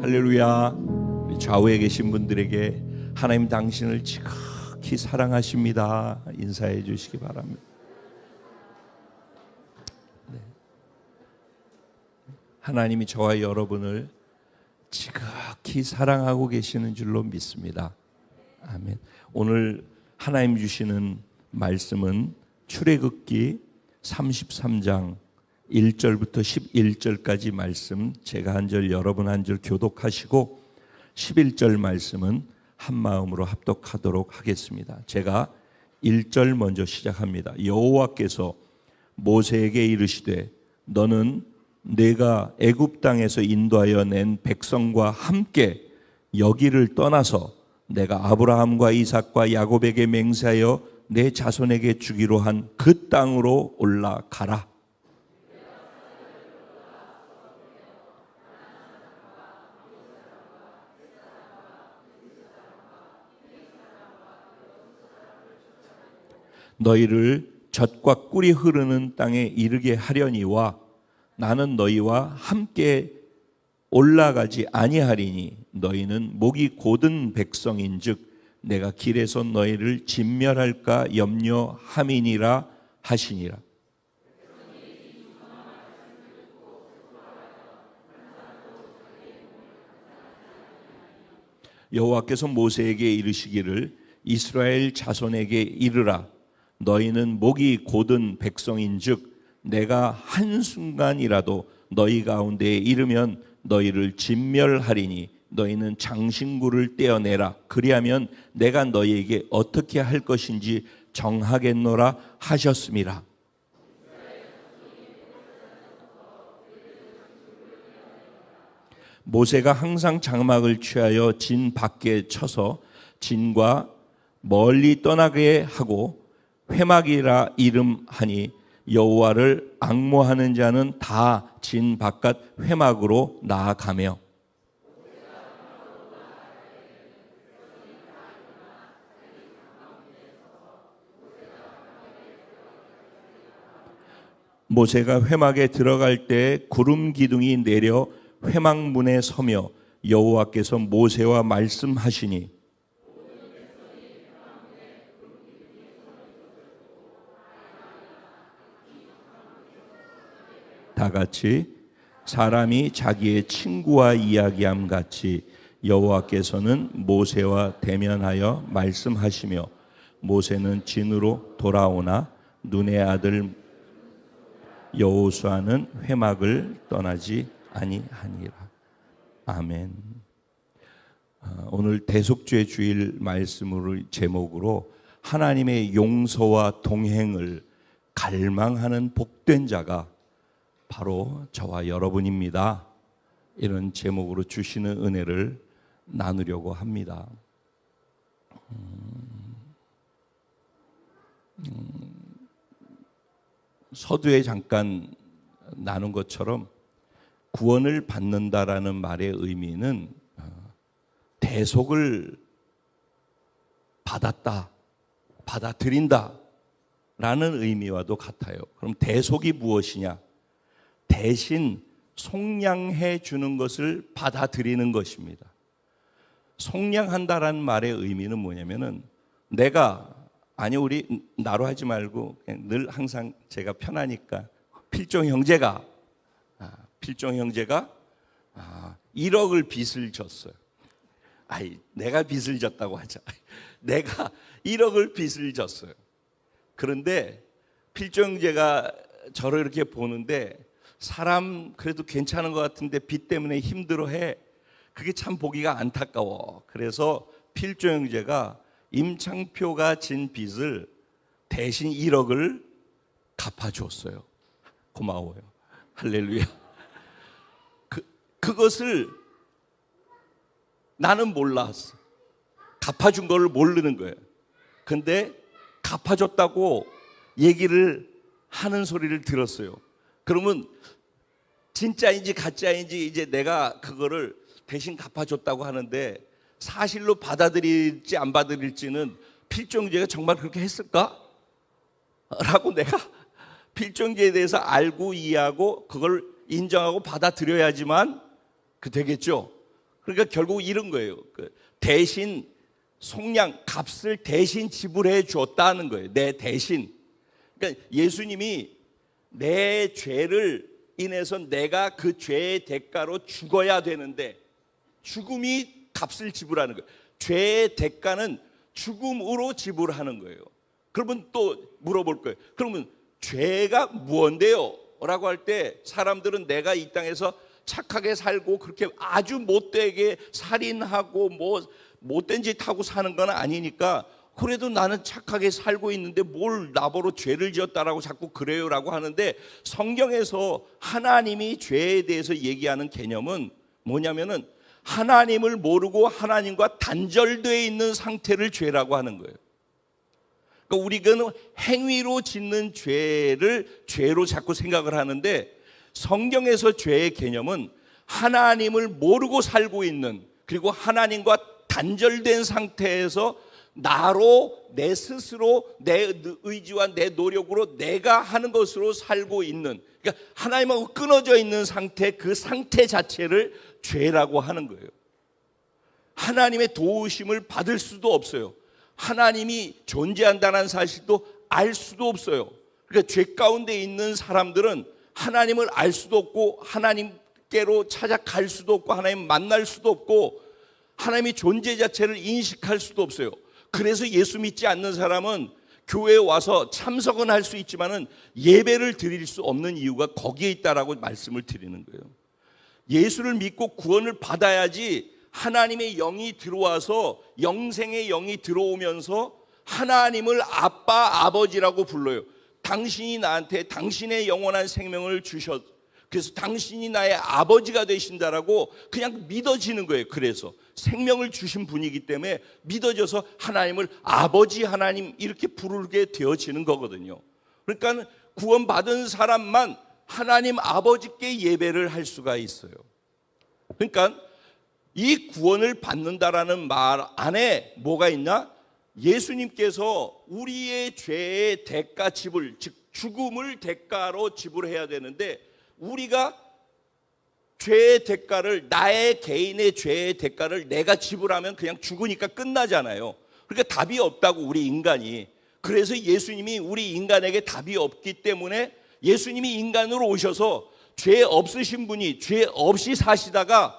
할렐루야. 우리 좌우에 계신 분들에게 하나님 당신을 지극히 사랑하십니다 인사해 주시기 바랍니다. 네. 하나님이 저와 여러분을 지극히 사랑하고 계시는 줄로 믿습니다. 아멘. 오늘 하나님 주시는 말씀은 출애굽기 33장 1절부터 11절까지 말씀, 제가 한 절 여러분 한 절 교독하시고 11절 말씀은 한 마음으로 합독하도록 하겠습니다. 제가 1절 먼저 시작합니다. 여호와께서 모세에게 이르시되 너는 내가 애굽 땅에서 인도하여 낸 백성과 함께 여기를 떠나서 내가 아브라함과 이삭과 야곱에게 맹세하여 내 자손에게 주기로 한 그 땅으로 올라가라. 너희를 젖과 꿀이 흐르는 땅에 이르게 하려니와 나는 너희와 함께 올라가지 아니하리니 너희는 목이 곧은 백성인즉 내가 길에서 너희를 진멸할까 염려함이니라 하시니라. 여호와께서 모세에게 이르시기를 이스라엘 자손에게 이르라. 너희는 목이 곧은 백성인즉 내가 한순간이라도 너희 가운데에 이르면 너희를 진멸하리니 너희는 장신구를 떼어내라. 그리하면 내가 너희에게 어떻게 할 것인지 정하겠노라 하셨음이라. 모세가 항상 장막을 취하여 진 밖에 쳐서 진과 멀리 떠나게 하고 회막이라 이름하니 여호와를 앙모하는 자는 다 진 바깥 회막으로 나아가며 모세가 회막에 들어갈 때 구름 기둥이 내려 회막문에 서며 여호와께서 모세와 말씀하시니 다 같이 사람이 자기의 친구와 이야기함 같이 여호와께서는 모세와 대면하여 말씀하시며 모세는 진으로 돌아오나 눈의 아들 여호수아는 회막을 떠나지 아니하니라. 아멘. 오늘 대속죄 주일 말씀을 제목으로 하나님의 용서와 동행을 갈망하는 복된 자가 바로 저와 여러분입니다. 이런 제목으로 주시는 은혜를 나누려고 합니다. 서두에 잠깐 나눈 것처럼 구원을 받는다라는 말의 의미는 대속을 받았다, 받아들인다 라는 의미와도 같아요. 그럼 대속이 무엇이냐? 대신 속량해 주는 것을 받아들이는 것입니다. 속량한다라는 말의 의미는 뭐냐면은 우리 나로 하지 말고 그냥 늘 항상 제가 편하니까 필종 형제가 1억을 빚을 졌어요. 내가 빚을 졌다고 하자. 내가 1억을 빚을 졌어요. 그런데 필종 형제가 저를 이렇게 보는데 사람 그래도 괜찮은 것 같은데 빚 때문에 힘들어해. 그게 참 보기가 안타까워. 그래서 필종 형제가 임창표가 진 빚을 대신 1억을 갚아줬어요. 고마워요. 할렐루야. 그것을 나는 몰랐어. 갚아준 걸 모르는 거예요. 근데 갚아줬다고 얘기를 하는 소리를 들었어요. 그러면 진짜인지 가짜인지 이제 내가 그거를 대신 갚아줬다고 하는데 사실로 받아들일지 안 받아들일지는 필종제가 정말 그렇게 했을까? 라고 내가 필종제에 대해서 알고 이해하고 그걸 인정하고 받아들여야지만 그 되겠죠. 그러니까 결국 이런 거예요. 대신 속량, 값을 대신 지불해 줬다는 거예요. 내 대신. 그러니까 예수님이 내 죄를 인해서 내가 그 죄의 대가로 죽어야 되는데 죽음이 값을 지불하는 거예요. 죄의 대가는 죽음으로 지불하는 거예요. 그러면 또 물어볼 거예요. 그러면 죄가 무언데요? 라고 할 때 사람들은 내가 이 땅에서 착하게 살고 그렇게 아주 못되게 살인하고 뭐 못된 짓 하고 사는 건 아니니까 그래도 나는 착하게 살고 있는데 뭘 나보러 죄를 지었다라고 자꾸 그래요 라고 하는데, 성경에서 하나님이 죄에 대해서 얘기하는 개념은 뭐냐면은 하나님을 모르고 하나님과 단절되어 있는 상태를 죄라고 하는 거예요. 그러니까 우리는 행위로 짓는 죄를 죄로 자꾸 생각을 하는데, 성경에서 죄의 개념은 하나님을 모르고 살고 있는, 그리고 하나님과 단절된 상태에서 나로, 내 스스로, 내 의지와 내 노력으로 내가 하는 것으로 살고 있는, 그러니까 하나님하고 끊어져 있는 상태, 그 상태 자체를 죄라고 하는 거예요. 하나님의 도우심을 받을 수도 없어요. 하나님이 존재한다는 사실도 알 수도 없어요. 그러니까 죄 가운데 있는 사람들은 하나님을 알 수도 없고 하나님께로 찾아갈 수도 없고 하나님 만날 수도 없고 하나님의 존재 자체를 인식할 수도 없어요. 그래서 예수 믿지 않는 사람은 교회에 와서 참석은 할 수 있지만은 예배를 드릴 수 없는 이유가 거기에 있다라고 말씀을 드리는 거예요. 예수를 믿고 구원을 받아야지 하나님의 영이 들어와서, 영생의 영이 들어오면서 하나님을 아빠, 아버지라고 불러요. 당신이 나한테 당신의 영원한 생명을 주셨, 그래서 당신이 나의 아버지가 되신다라고 그냥 믿어지는 거예요. 그래서 생명을 주신 분이기 때문에 믿어져서 하나님을 아버지 하나님 이렇게 부르게 되어지는 거거든요. 그러니까 구원받은 사람만 하나님 아버지께 예배를 할 수가 있어요. 그러니까 이 구원을 받는다라는 말 안에 뭐가 있나? 예수님께서 우리의 죄의 대가 지불, 즉 죽음을 대가로 지불해야 되는데, 우리가 죄의 대가를, 나의 개인의 죄의 대가를 내가 지불하면 그냥 죽으니까 끝나잖아요. 그러니까 답이 없다고, 우리 인간이. 그래서 예수님이 우리 인간에게 답이 없기 때문에 예수님이 인간으로 오셔서 죄 없으신 분이 죄 없이 사시다가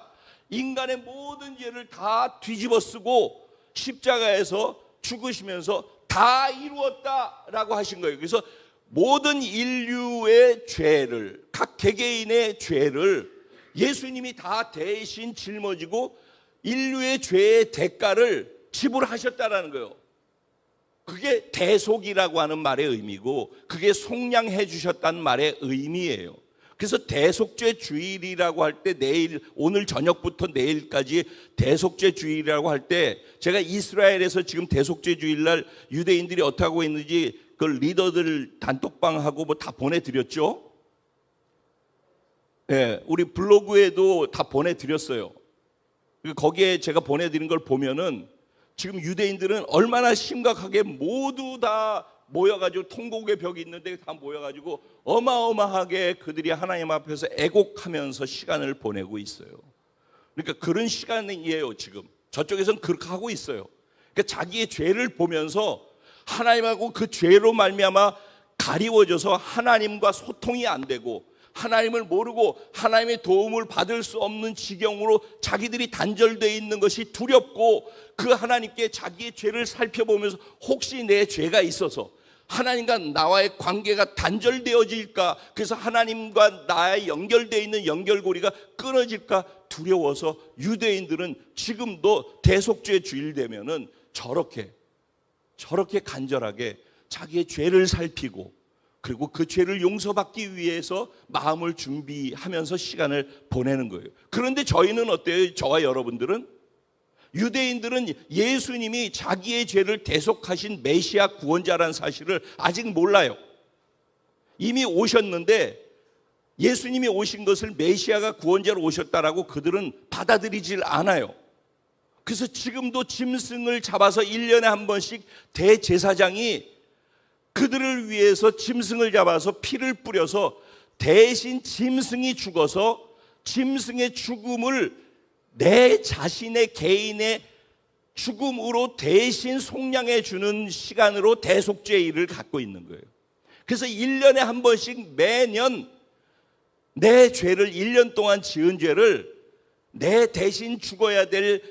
인간의 모든 죄를 다 뒤집어 쓰고 십자가에서 죽으시면서 다 이루었다라고 하신 거예요. 그래서 모든 인류의 죄를, 각 개개인의 죄를 예수님이 다 대신 짊어지고 인류의 죄의 대가를 지불하셨다라는 거예요. 그게 대속이라고 하는 말의 의미고, 그게 속량해 주셨다는 말의 의미예요. 그래서 대속죄 주일이라고 할 때, 내일, 오늘 저녁부터 내일까지 대속죄 주일이라고 할 때, 제가 이스라엘에서 지금 대속죄 주일날 유대인들이 어떻게 하고 있는지 그 리더들 단톡방하고 뭐 다 보내드렸죠. 네, 우리 블로그에도 다 보내드렸어요. 거기에 제가 보내드린 걸 보면은 지금 유대인들은 얼마나 심각하게 모두 다 모여가지고, 통곡의 벽이 있는데 다 모여가지고 어마어마하게 그들이 하나님 앞에서 애곡하면서 시간을 보내고 있어요. 그러니까 그런 시간이에요. 지금 저쪽에서는 그렇게 하고 있어요. 그러니까 자기의 죄를 보면서 하나님하고 그 죄로 말미암아 가리워져서 하나님과 소통이 안 되고 하나님을 모르고 하나님의 도움을 받을 수 없는 지경으로 자기들이 단절되어 있는 것이 두렵고, 그 하나님께 자기의 죄를 살펴보면서 혹시 내 죄가 있어서 하나님과 나와의 관계가 단절되어질까, 그래서 하나님과 나의 연결되어 있는 연결고리가 끊어질까 두려워서 유대인들은 지금도 대속죄 주일 되면은 저렇게 간절하게 자기의 죄를 살피고, 그리고 그 죄를 용서받기 위해서 마음을 준비하면서 시간을 보내는 거예요. 그런데 저희는 어때요? 저와 여러분들은? 유대인들은 예수님이 자기의 죄를 대속하신 메시아 구원자라는 사실을 아직 몰라요. 이미 오셨는데 예수님이 오신 것을 메시아가 구원자로 오셨다라고 그들은 받아들이질 않아요. 그래서 지금도 짐승을 잡아서 1년에 한 번씩 대제사장이 그들을 위해서 짐승을 잡아서 피를 뿌려서 대신 짐승이 죽어서 짐승의 죽음을 내 자신의 개인의 죽음으로 대신 속량해 주는 시간으로 대속죄일을 갖고 있는 거예요. 그래서 1년에 한 번씩 매년 내 죄를 1년 동안 지은 죄를 내 대신 죽어야 될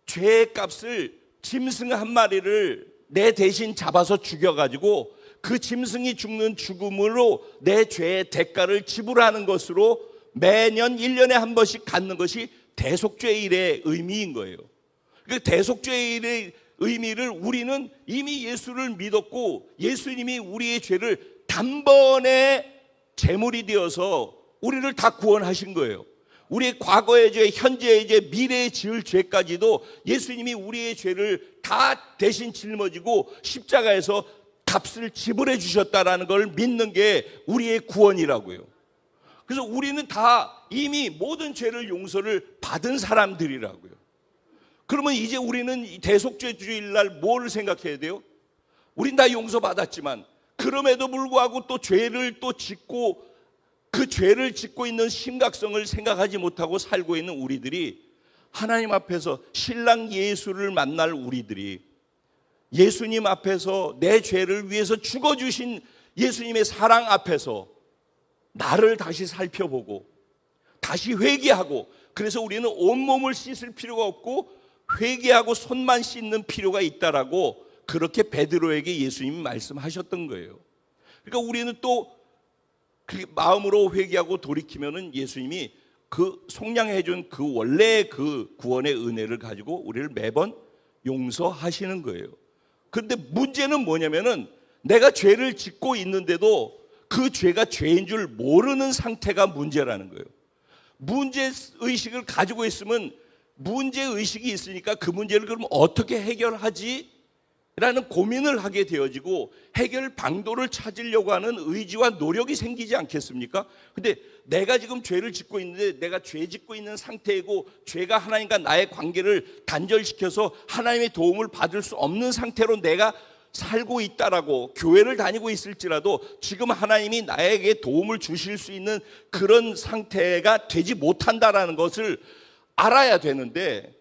죄의 값을 짐승 한 마리를 내 대신 잡아서 죽여가지고 그 짐승이 죽는 죽음으로 내 죄의 대가를 지불하는 것으로 매년 1년에 한 번씩 갖는 것이 대속죄일의 의미인 거예요. 그 대속죄일의 의미를 우리는 이미 예수를 믿었고 예수님이 우리의 죄를 단번에 제물이 되어서 우리를 다 구원하신 거예요. 우리의 과거의 죄, 현재의 죄, 미래에 지을 죄까지도 예수님이 우리의 죄를 다 대신 짊어지고 십자가에서 값을 지불해 주셨다라는 걸 믿는 게 우리의 구원이라고요. 그래서 우리는 다 이미 모든 죄를 용서를 받은 사람들이라고요. 그러면 이제 우리는 대속죄 주일날 뭘 생각해야 돼요? 우린 다 용서받았지만 그럼에도 불구하고 또 죄를 또 짓고 그 죄를 짓고 있는 심각성을 생각하지 못하고 살고 있는 우리들이 하나님 앞에서 신랑 예수를 만날 우리들이 예수님 앞에서 내 죄를 위해서 죽어주신 예수님의 사랑 앞에서 나를 다시 살펴보고 다시 회개하고, 그래서 우리는 온몸을 씻을 필요가 없고 회개하고 손만 씻는 필요가 있다라고 그렇게 베드로에게 예수님이 말씀하셨던 거예요. 그러니까 우리는 또 그 마음으로 회개하고 돌이키면은 예수님이 그 속량해 준 그 원래의 그 구원의 은혜를 가지고 우리를 매번 용서하시는 거예요. 그런데 문제는 뭐냐면은 내가 죄를 짓고 있는데도 그 죄가 죄인 줄 모르는 상태가 문제라는 거예요. 문제의식을 가지고 있으면 문제의식이 있으니까 그 문제를 그럼 어떻게 해결하지? 라는 고민을 하게 되어지고 해결 방도를 찾으려고 하는 의지와 노력이 생기지 않겠습니까? 근데 내가 지금 죄를 짓고 있는데 내가 죄 짓고 있는 상태이고 죄가 하나님과 나의 관계를 단절시켜서 하나님의 도움을 받을 수 없는 상태로 내가 살고 있다라고 교회를 다니고 있을지라도 지금 하나님이 나에게 도움을 주실 수 있는 그런 상태가 되지 못한다라는 것을 알아야 되는데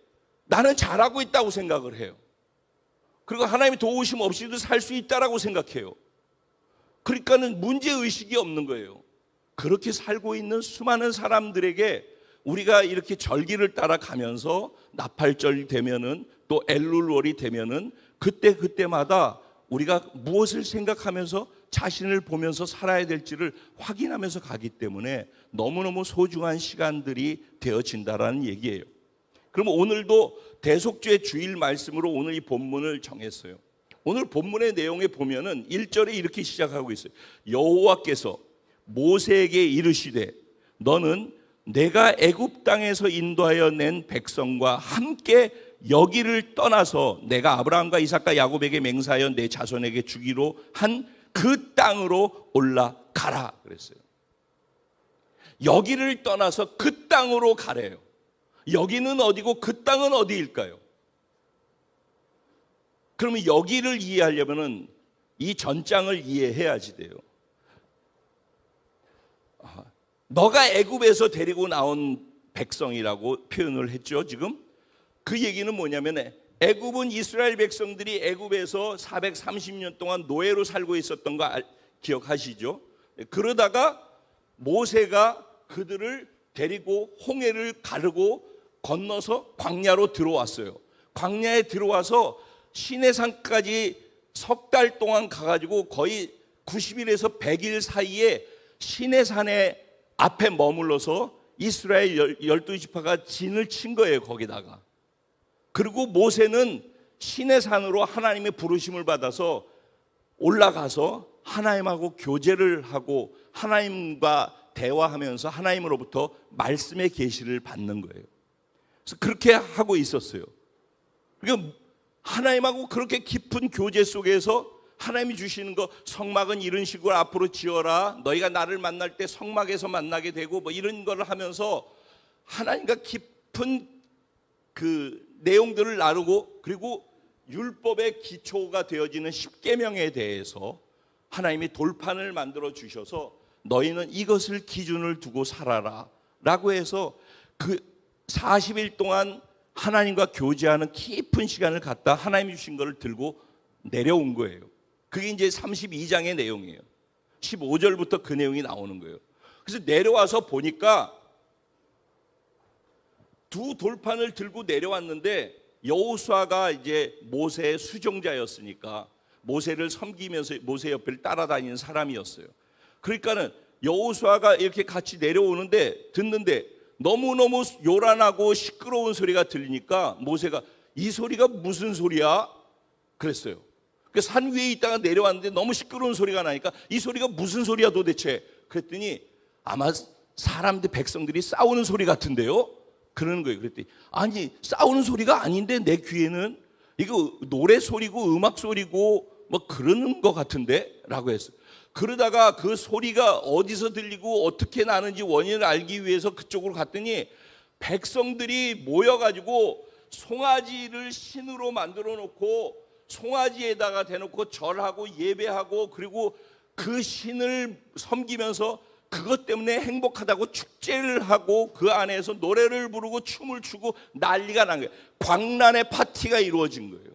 나는 잘하고 있다고 생각을 해요. 그리고 하나님의 도우심 없이도 살 수 있다라고 생각해요. 그러니까는 문제의식이 없는 거예요. 그렇게 살고 있는 수많은 사람들에게 우리가 이렇게 절기를 따라가면서 나팔절 되면은 또 엘룰월이 되면은 그때마다 우리가 무엇을 생각하면서 자신을 보면서 살아야 될지를 확인하면서 가기 때문에 너무너무 소중한 시간들이 되어진다라는 얘기예요. 그럼 오늘도 대속죄 주일 말씀으로 오늘 이 본문을 정했어요. 오늘 본문의 내용에 보면은 1절에 이렇게 시작하고 있어요. 여호와께서 모세에게 이르시되 너는 내가 애굽 땅에서 인도하여 낸 백성과 함께 여기를 떠나서 내가 아브라함과 이삭과 야곱에게 맹세하여 내 자손에게 주기로 한 그 땅으로 올라가라 그랬어요. 여기를 떠나서 그 땅으로 가래요. 여기는 어디고 그 땅은 어디일까요? 그러면 여기를 이해하려면은 이 전장을 이해해야지 돼요. 너가 애굽에서 데리고 나온 백성이라고 표현을 했죠. 지금 그 얘기는 뭐냐면 애굽은 이스라엘 백성들이 애굽에서 430년 동안 노예로 살고 있었던 거 기억하시죠? 그러다가 모세가 그들을 데리고 홍해를 가르고 건너서 광야로 들어왔어요. 광야에 들어와서 시내산까지 석 달 동안 가가지고 거의 90일에서 100일 사이에 시내산의 앞에 머물러서 이스라엘 12지파가 진을 친 거예요. 거기다가. 그리고 모세는 시내산으로 하나님의 부르심을 받아서 올라가서 하나님하고 교제를 하고 하나님과 대화하면서 하나님으로부터 말씀의 계시를 받는 거예요. 그래서 그렇게 하고 있었어요. 그러니까 하나님하고 그렇게 깊은 교제 속에서 하나님이 주시는 거, 성막은 이런 식으로 앞으로 지어라, 너희가 나를 만날 때 성막에서 만나게 되고 뭐 이런 거를 하면서 하나님과 깊은 그 내용들을 나누고, 그리고 율법의 기초가 되어지는 십계명에 대해서 하나님이 돌판을 만들어 주셔서 너희는 이것을 기준을 두고 살아라 라고 해서 그 40일 동안 하나님과 교제하는 깊은 시간을 갖다 하나님이 주신 것을 들고 내려온 거예요. 그게 이제 32장의 내용이에요. 15절부터 그 내용이 나오는 거예요. 그래서 내려와서 보니까 두 돌판을 들고 내려왔는데, 여호수아가 이제 모세의 수종자였으니까 모세를 섬기면서 모세 옆을 따라다니는 사람이었어요. 그러니까는 여호수아가 이렇게 같이 내려오는데 듣는데 너무너무 요란하고 시끄러운 소리가 들리니까 모세가 이 소리가 무슨 소리야? 그랬어요. 산 위에 있다가 내려왔는데 너무 시끄러운 소리가 나니까 이 소리가 무슨 소리야 도대체? 그랬더니 아마 사람들, 백성들이 싸우는 소리 같은데요? 그러는 거예요. 그랬더니 아니, 싸우는 소리가 아닌데 내 귀에는 이거 노래 소리고 음악 소리고 뭐 그러는 것 같은데? 라고 했어요. 그러다가 그 소리가 어디서 들리고 어떻게 나는지 원인을 알기 위해서 그쪽으로 갔더니 백성들이 모여가지고 송아지를 신으로 만들어 놓고 송아지에다가 대놓고 절하고 예배하고, 그리고 그 신을 섬기면서 그것 때문에 행복하다고 축제를 하고 그 안에서 노래를 부르고 춤을 추고 난리가 난 거예요. 광란의 파티가 이루어진 거예요.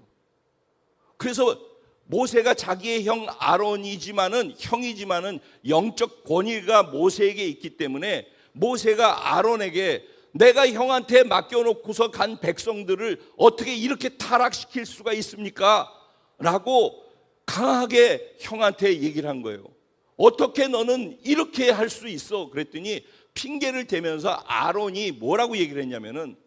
그래서 모세가 자기의 형 아론이지만은, 형이지만은 영적 권위가 모세에게 있기 때문에 모세가 아론에게 내가 형한테 맡겨놓고서 간 백성들을 어떻게 이렇게 타락시킬 수가 있습니까? 라고 강하게 형한테 얘기를 한 거예요. 어떻게 너는 이렇게 할 수 있어? 그랬더니 핑계를 대면서 아론이 뭐라고 얘기를 했냐면은,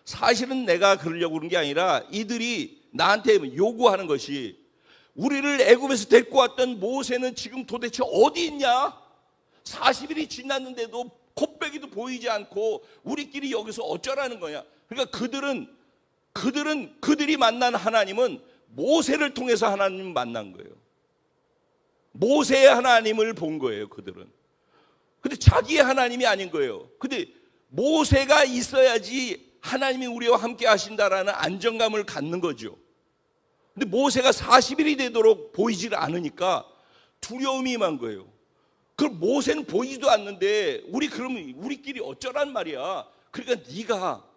사실은 내가 그러려고 그런 게 아니라 이들이 나한테 요구하는 것이, 우리를 애굽에서 데리고 왔던 모세는 지금 도대체 어디 있냐? 40일이 지났는데도 콧배기도 보이지 않고 우리끼리 여기서 어쩌라는 거냐? 그러니까 그들이 만난 하나님은 모세를 통해서 하나님을 만난 거예요. 모세의 하나님을 본 거예요, 그들은. 근데 자기의 하나님이 아닌 거예요. 근데 모세가 있어야지 하나님이 우리와 함께 하신다라는 안정감을 갖는 거죠. 근데 모세가 40일이 되도록 보이질 않으니까 두려움이 임한 거예요. 그럼 모세는 보이지도 않는데 그러면 우리끼리 어쩌란 말이야. 그러니까 네가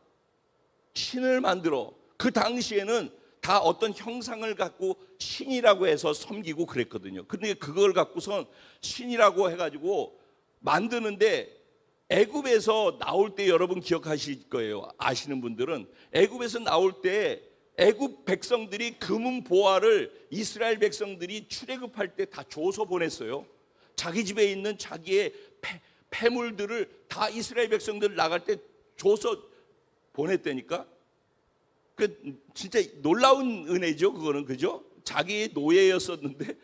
신을 만들어. 그 당시에는 다 어떤 형상을 갖고 신이라고 해서 섬기고 그랬거든요. 근데 그걸 갖고선 신이라고 해가지고 만드는데, 애굽에서 나올 때 여러분 기억하실 거예요. 아시는 분들은 애굽에서 나올 때 애굽 백성들이 금은 보화를 이스라엘 백성들이 출애굽할 때 다 줘서 보냈어요. 자기 집에 있는 자기의 폐물들을 다 이스라엘 백성들 나갈 때 줘서 보냈다니까. 그 진짜 놀라운 은혜죠, 그거는. 그죠? 자기의 노예였었는데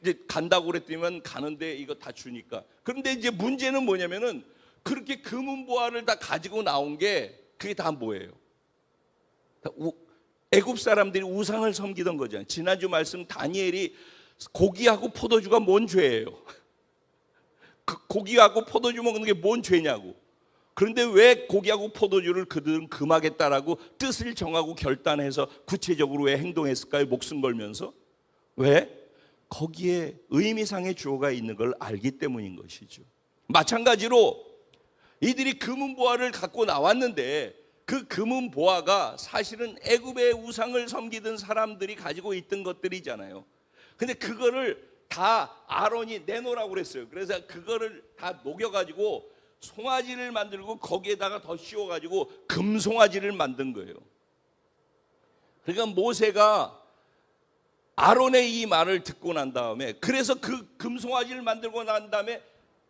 이제 간다고 그랬더니만 가는데 이거 다 주니까. 그런데 이제 문제는 뭐냐면은, 그렇게 금은 보화를 다 가지고 나온 게 그게 다 뭐예요? 애굽 사람들이 우상을 섬기던 거잖아요. 지난주 말씀 다니엘이 고기하고 포도주가 뭔 죄예요? 고기하고 포도주 먹는 게 뭔 죄냐고. 그런데 왜 고기하고 포도주를 그들은 금하겠다라고 뜻을 정하고 결단해서 구체적으로 왜 행동했을까요? 목숨 걸면서. 왜? 거기에 의미상의 주어가 있는 걸 알기 때문인 것이죠. 마찬가지로 이들이 금은 보화를 갖고 나왔는데, 그 금은 보화가 사실은 애굽의 우상을 섬기던 사람들이 가지고 있던 것들이잖아요. 근데 그거를 다 아론이 내놓으라고 그랬어요. 그래서 그거를 다 녹여가지고 송아지를 만들고 거기에다가 더 씌워가지고 금송아지를 만든 거예요. 그러니까 모세가 아론의 이 말을 듣고 난 다음에, 그래서 그 금송아지를 만들고 난 다음에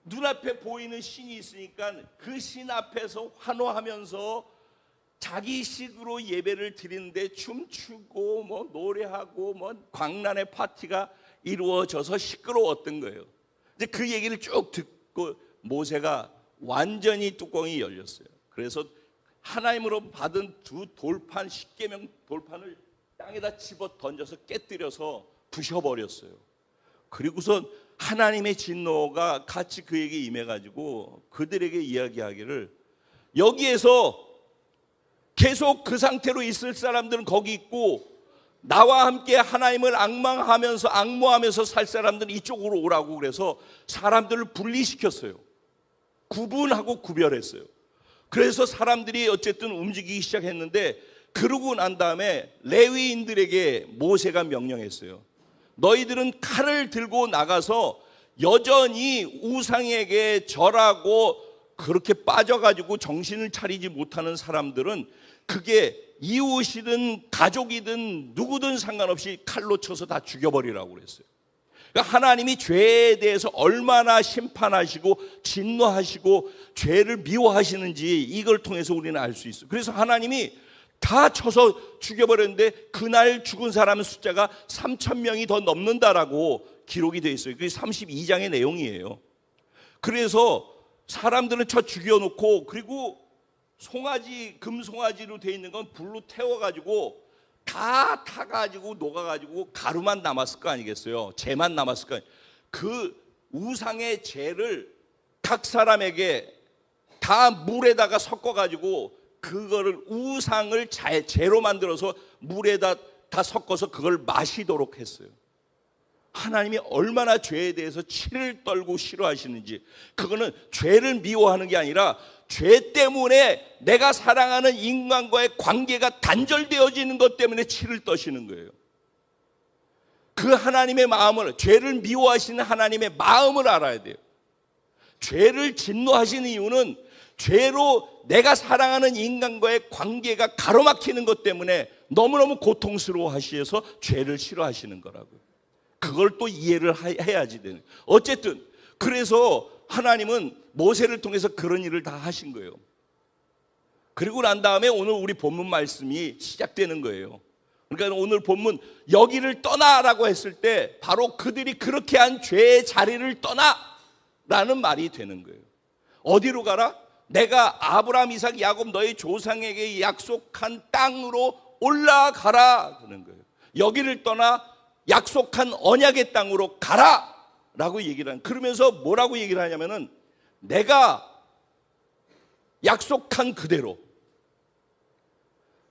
눈앞에 보이는 신이 있으니까 그 신 앞에서 환호하면서 자기식으로 예배를 드리는데 춤추고 뭐 노래하고 뭐 광란의 파티가 이루어져서 시끄러웠던 거예요. 이제 그 얘기를 쭉 듣고 모세가 완전히 뚜껑이 열렸어요. 그래서 하나님으로 받은 두 돌판, 십계명 돌판을 땅에다 집어 던져서 깨뜨려서 부셔버렸어요. 그리고선 하나님의 진노가 같이 그에게 임해가지고 그들에게 이야기하기를, 여기에서 계속 그 상태로 있을 사람들은 거기 있고, 나와 함께 하나님을 앙모하면서 살 사람들은 이쪽으로 오라고. 그래서 사람들을 분리시켰어요. 구분하고 구별했어요. 그래서 사람들이 어쨌든 움직이기 시작했는데, 그러고 난 다음에 레위인들에게 모세가 명령했어요. 너희들은 칼을 들고 나가서 여전히 우상에게 절하고 그렇게 빠져가지고 정신을 차리지 못하는 사람들은 그게 이웃이든 가족이든 누구든 상관없이 칼로 쳐서 다 죽여버리라고 그랬어요. 그러니까 하나님이 죄에 대해서 얼마나 심판하시고 진노하시고 죄를 미워하시는지 이걸 통해서 우리는 알 수 있어요. 그래서 하나님이 다 쳐서 죽여버렸는데 그날 죽은 사람의 숫자가 3,000명이 더 넘는다라고 기록이 되어 있어요. 그게 32장의 내용이에요. 그래서 사람들은 쳐 죽여놓고, 그리고 송아지, 금송아지로 되어 있는 건 불로 태워가지고 다 타가지고 녹아가지고 가루만 남았을 거 아니겠어요? 재만 남았을 거 아니에요? 그 우상의 재를 각 사람에게 다 물에다가 섞어가지고 그거를 우상을 재로 만들어서 물에다 다 섞어서 그걸 마시도록 했어요. 하나님이 얼마나 죄에 대해서 치를 떨고 싫어하시는지, 그거는 죄를 미워하는 게 아니라 죄 때문에 내가 사랑하는 인간과의 관계가 단절되어지는 것 때문에 치를 떠시는 거예요. 그 하나님의 마음을, 죄를 미워하시는 하나님의 마음을 알아야 돼요. 죄를 진노하시는 이유는 죄로 내가 사랑하는 인간과의 관계가 가로막히는 것 때문에 너무너무 고통스러워 하셔서 죄를 싫어하시는 거라고요. 그걸 또 이해를 해야지 되는. 어쨌든 그래서 하나님은 모세를 통해서 그런 일을 다 하신 거예요. 그리고 난 다음에 오늘 우리 본문 말씀이 시작되는 거예요. 그러니까 오늘 본문 여기를 떠나라고 했을 때 바로 그들이 그렇게 한 죄의 자리를 떠나라는 말이 되는 거예요. 어디로 가라? 내가 아브라함, 이삭, 야곱 너희 조상에게 약속한 땅으로 올라가라 그러는 거예요. 여기를 떠나 약속한 언약의 땅으로 가라 라고 얘기를 하는. 그러면서 뭐라고 얘기를 하냐면은 내가 약속한 그대로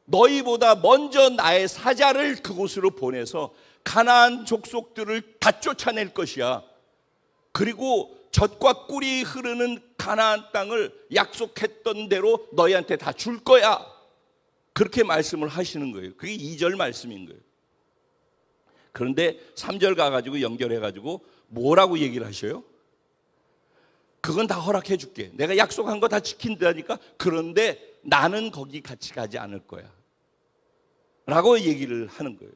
너희보다 먼저 나의 사자를 그곳으로 보내서 가나안 족속들을 다 쫓아낼 것이야. 그리고 젖과 꿀이 흐르는 가나안 땅을 약속했던 대로 너희한테 다 줄 거야. 그렇게 말씀을 하시는 거예요. 그게 2절 말씀인 거예요. 그런데 3절 가가지고 연결해가지고 뭐라고 얘기를 하셔요? 그건 다 허락해 줄게. 내가 약속한 거 다 지킨다니까. 그런데 나는 거기 같이 가지 않을 거야 라고 얘기를 하는 거예요.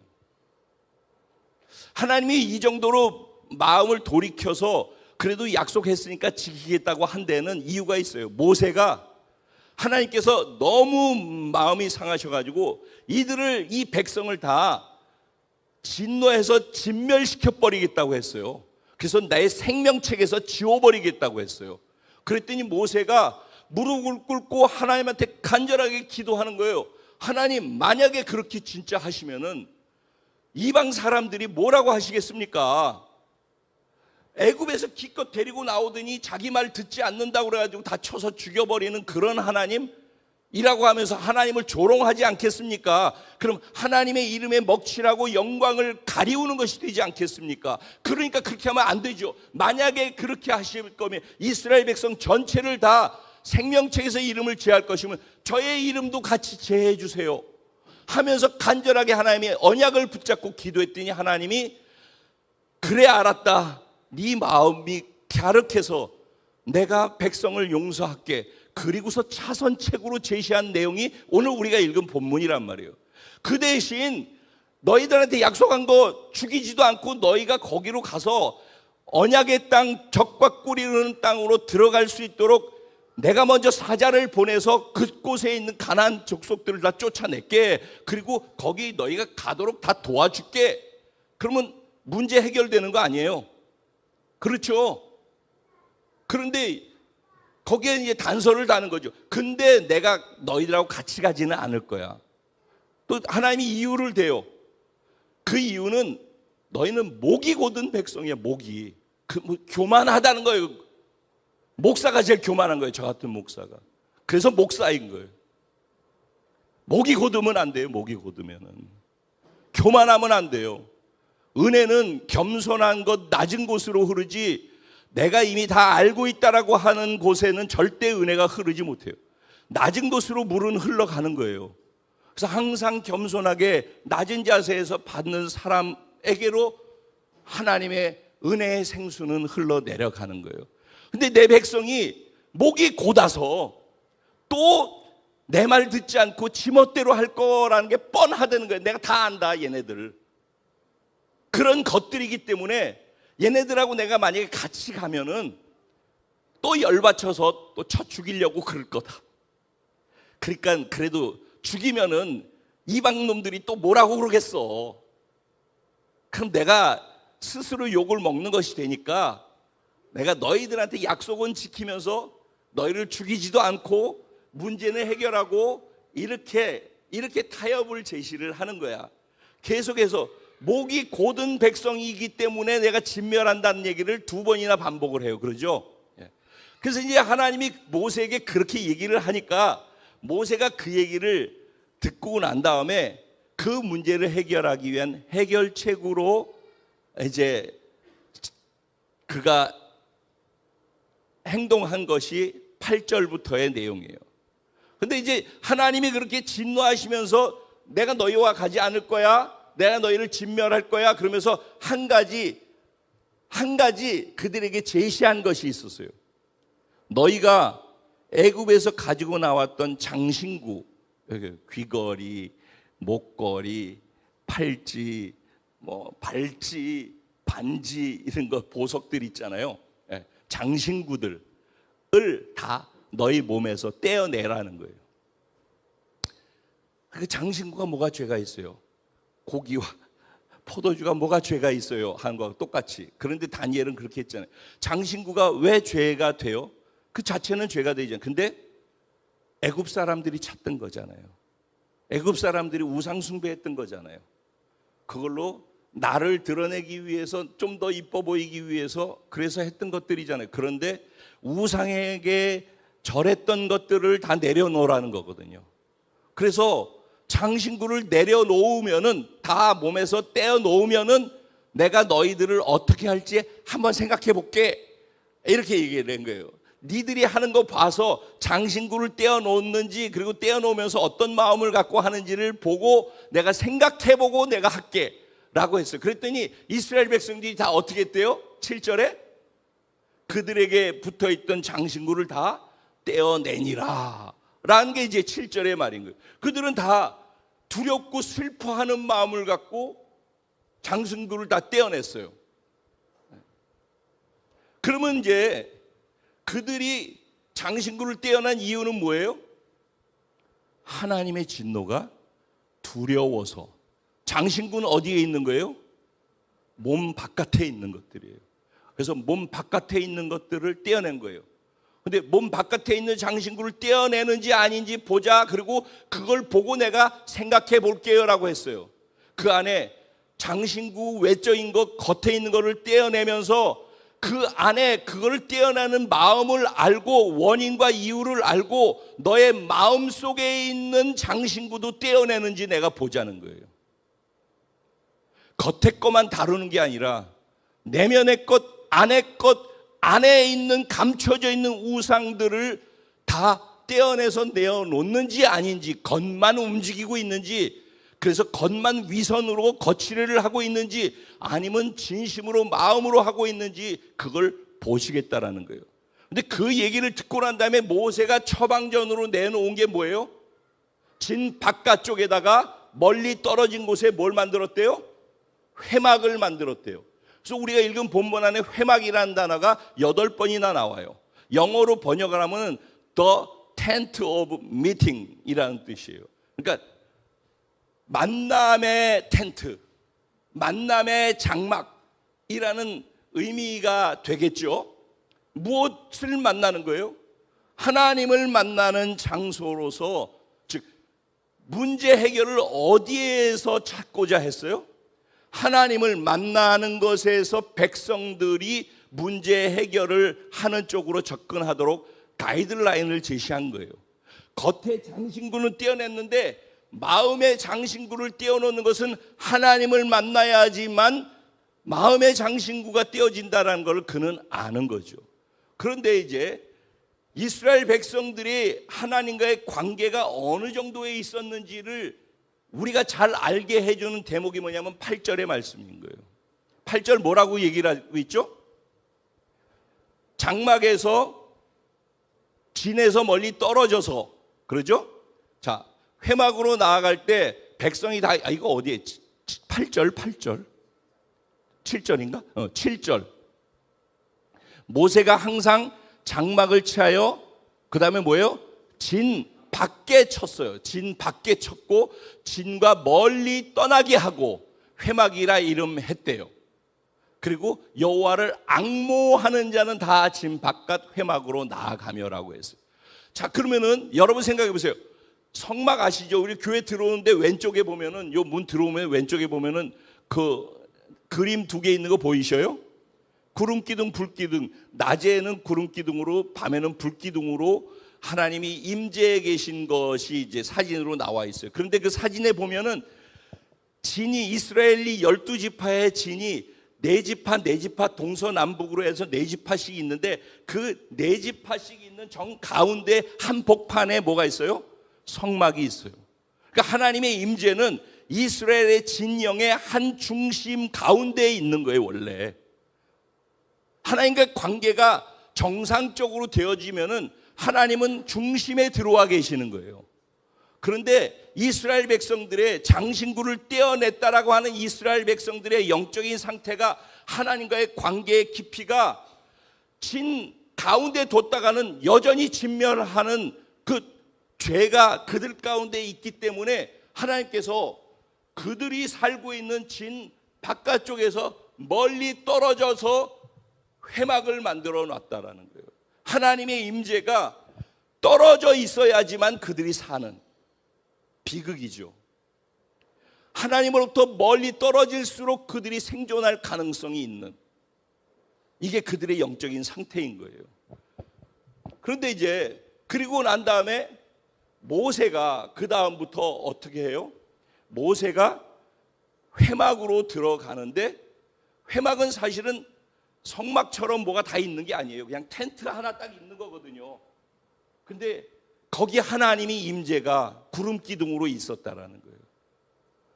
하나님이 이 정도로 마음을 돌이켜서 그래도 약속했으니까 지키겠다고 한 데는 이유가 있어요. 모세가 하나님께서 너무 마음이 상하셔가지고 이들을, 이 백성을 다 진노해서 진멸시켜 버리겠다고 했어요. 그래서 나의 생명책에서 지워버리겠다고 했어요. 그랬더니 모세가 무릎을 꿇고 하나님한테 간절하게 기도하는 거예요. 하나님, 만약에 그렇게 진짜 하시면은 이방 사람들이 뭐라고 하시겠습니까? 애굽에서 기껏 데리고 나오더니 자기 말 듣지 않는다고 그래가지고 다 쳐서 죽여버리는 그런 하나님이라고 하면서 하나님을 조롱하지 않겠습니까? 그럼 하나님의 이름에 먹칠하고 영광을 가리우는 것이 되지 않겠습니까? 그러니까 그렇게 하면 안 되죠. 만약에 그렇게 하실 거면 이스라엘 백성 전체를 다 생명책에서 이름을 제할 것이면 저의 이름도 같이 제해 주세요 하면서 간절하게 하나님의 언약을 붙잡고 기도했더니 하나님이 그래 알았다. 네 마음이 갸륵해서 내가 백성을 용서할게. 그리고서 차선책으로 제시한 내용이 오늘 우리가 읽은 본문이란 말이에요. 그 대신 너희들한테 약속한 거 죽이지도 않고 너희가 거기로 가서 언약의 땅, 젖과 꿀이 흐르는 땅으로 들어갈 수 있도록 내가 먼저 사자를 보내서 그곳에 있는 가나안 족속들을 다 쫓아낼게. 그리고 거기 너희가 가도록 다 도와줄게. 그러면 문제 해결되는 거 아니에요? 그렇죠? 그런데 거기에 이제 단서를 다는 거죠. 근데 내가 너희들하고 같이 가지는 않을 거야. 또 하나님이 이유를 대요. 그 이유는 너희는 목이 곧은 백성이야. 목이 교만하다는 거예요. 목사가 제일 교만한 거예요. 저 같은 목사가. 그래서 목사인 거예요. 목이 곧으면 안 돼요. 목이 곧으면은 교만하면 안 돼요. 은혜는 겸손한 것, 낮은 곳으로 흐르지 내가 이미 다 알고 있다라고 하는 곳에는 절대 은혜가 흐르지 못해요. 낮은 곳으로 물은 흘러가는 거예요. 그래서 항상 겸손하게 낮은 자세에서 받는 사람에게로 하나님의 은혜의 생수는 흘러내려가는 거예요. 근데 내 백성이 목이 곧아서 또 내 말 듣지 않고 지멋대로 할 거라는 게 뻔하다는 거예요. 내가 다 안다, 얘네들. 그런 것들이기 때문에 얘네들하고 내가 만약에 같이 가면은 또 열받쳐서 또 쳐 죽이려고 그럴 거다. 그러니까 그래도 죽이면은 이방 놈들이 또 뭐라고 그러겠어. 그럼 내가 스스로 욕을 먹는 것이 되니까 내가 너희들한테 약속은 지키면서 너희를 죽이지도 않고 문제는 해결하고 이렇게 타협을 제시를 하는 거야. 계속해서 목이 곧은 백성이기 때문에 내가 진멸한다는 얘기를 2번이나 반복을 해요. 그러죠? 그래서 이제 하나님이 모세에게 그렇게 얘기를 하니까 모세가 그 얘기를 듣고 난 다음에 그 문제를 해결하기 위한 해결책으로 이제 그가 행동한 것이 8절부터의 내용이에요. 근데 이제 하나님이 그렇게 진노하시면서 내가 너희와 가지 않을 거야, 내가 너희를 진멸할 거야 그러면서 한 가지 그들에게 제시한 것이 있었어요. 너희가 애굽에서 가지고 나왔던 장신구, 귀걸이, 목걸이, 팔찌, 발찌, 반지 이런 거 보석들 있잖아요. 장신구들을 다 너희 몸에서 떼어내라는 거예요. 그 장신구가 뭐가 죄가 있어요? 고기와 포도주가 뭐가 죄가 있어요? 하는 거와 똑같이. 그런데 다니엘은 그렇게 했잖아요. 장신구가 왜 죄가 돼요? 그 자체는 죄가 되잖아요. 근데 애굽 사람들이 찾던 거잖아요. 애굽 사람들이 우상 숭배했던 거잖아요. 그걸로 나를 드러내기 위해서 좀 더 이뻐 보이기 위해서 그래서 했던 것들이잖아요. 그런데 우상에게 절했던 것들을 다 내려놓으라는 거거든요. 그래서 장신구를 내려놓으면은 다 몸에서 떼어놓으면은 내가 너희들을 어떻게 할지 한번 생각해 볼게. 이렇게 얘기를 한 거예요. 니들이 하는 거 봐서 장신구를 떼어놓는지 그리고 떼어놓으면서 어떤 마음을 갖고 하는지를 보고 내가 생각해보고 내가 할게 라고 했어요. 그랬더니 이스라엘 백성들이 다 어떻게 했대요? 7절에 그들에게 붙어있던 장신구를 다 떼어내니라 라는 게 이제 7절의 말인 거예요. 그들은 다 두렵고 슬퍼하는 마음을 갖고 장신구를 다 떼어냈어요. 그러면 이제 그들이 장신구를 떼어난 이유는 뭐예요? 하나님의 진노가 두려워서. 장신구는 어디에 있는 거예요? 몸 바깥에 있는 것들이에요. 그래서 몸 바깥에 있는 것들을 떼어낸 거예요. 근데 몸 바깥에 있는 장신구를 떼어내는지 아닌지 보자. 그리고 그걸 보고 내가 생각해 볼게요 라고 했어요. 그 안에 장신구 외적인 것, 겉에 있는 것을 떼어내면서 그 안에 그걸 떼어내는 마음을 알고 원인과 이유를 알고 너의 마음 속에 있는 장신구도 떼어내는지 내가 보자는 거예요. 겉에 것만 다루는 게 아니라 내면의 것, 안에 있는 감춰져 있는 우상들을 다 떼어내서 내어놓는지 아닌지, 겉만 움직이고 있는지, 그래서 겉만 위선으로 거칠애를 하고 있는지 아니면 진심으로 마음으로 하고 있는지 그걸 보시겠다라는 거예요. 근데 그 얘기를 듣고 난 다음에 모세가 처방전으로 내놓은 게 뭐예요? 진 바깥쪽에다가 멀리 떨어진 곳에 뭘 만들었대요? 회막을 만들었대요. 그래서 우리가 읽은 본문 안에 회막이라는 단어가 8번이나 나와요. 영어로 번역을 하면 The Tent of Meeting 이라는 뜻이에요. 그러니까 만남의 텐트, 만남의 장막이라는 의미가 되겠죠. 무엇을 만나는 거예요? 하나님을 만나는 장소로서, 즉 문제 해결을 어디에서 찾고자 했어요? 하나님을 만나는 것에서 백성들이 문제 해결을 하는 쪽으로 접근하도록 가이드라인을 제시한 거예요. 겉에 장신구는 떼어냈는데 마음의 장신구를 떼어놓는 것은 하나님을 만나야지만 마음의 장신구가 떼어진다는 걸 그는 아는 거죠. 그런데 이제 이스라엘 백성들이 하나님과의 관계가 어느 정도에 있었는지를 우리가 잘 알게 해주는 대목이 뭐냐면 8절의 말씀인 거예요. 8절 뭐라고 얘기를 하고 있죠? 장막에서 진에서 멀리 떨어져서, 그러죠? 자, 회막으로 나아갈 때 백성이 다, 이거 어디에? 8절 7절인가? 7절. 모세가 항상 장막을 취하여, 그 다음에 뭐예요? 진 밖에 쳤어요. 진 밖에 쳤고 진과 멀리 떠나게 하고 회막이라 이름했대요. 그리고 여호와를 앙모하는 자는 다 진 바깥 회막으로 나아가며라고 했어요. 자, 그러면은 여러분 생각해 보세요. 성막 아시죠? 우리 교회 들어오는데 왼쪽에 보면은, 요 문 들어오면 왼쪽에 보면은 그 그림 2개 있는 거 보이셔요? 구름기둥, 불기둥. 낮에는 구름기둥으로, 밤에는 불기둥으로 하나님이 임재해 계신 것이 이제 사진으로 나와 있어요. 그런데 그 사진에 보면은 진이, 이스라엘이 12지파의 진이 4지파 동서남북으로 해서 4지파씩 있는데, 그 4지파씩 있는 정 가운데 한복판에 뭐가 있어요? 성막이 있어요. 그러니까 하나님의 임재는 이스라엘의 진영의 한 중심 가운데에 있는 거예요. 원래 하나님과 관계가 정상적으로 되어지면은 하나님은 중심에 들어와 계시는 거예요. 그런데 이스라엘 백성들의 장신구를 떼어냈다라고 하는 이스라엘 백성들의 영적인 상태가, 하나님과의 관계의 깊이가 진 가운데 뒀다가는 여전히 진멸하는 그 죄가 그들 가운데 있기 때문에 하나님께서 그들이 살고 있는 진 바깥쪽에서 멀리 떨어져서 회막을 만들어 놨다라는 거예요. 하나님의 임재가 떨어져 있어야지만 그들이 사는 비극이죠. 하나님으로부터 멀리 떨어질수록 그들이 생존할 가능성이 있는, 이게 그들의 영적인 상태인 거예요. 그런데 이제 그리고 난 다음에 모세가 그 다음부터 어떻게 해요? 모세가 회막으로 들어가는데, 회막은 사실은 성막처럼 뭐가 다 있는 게 아니에요. 그냥 텐트 하나 딱 있는 거거든요. 근데 거기 하나님이 임재가 구름기둥으로 있었다라는 거예요.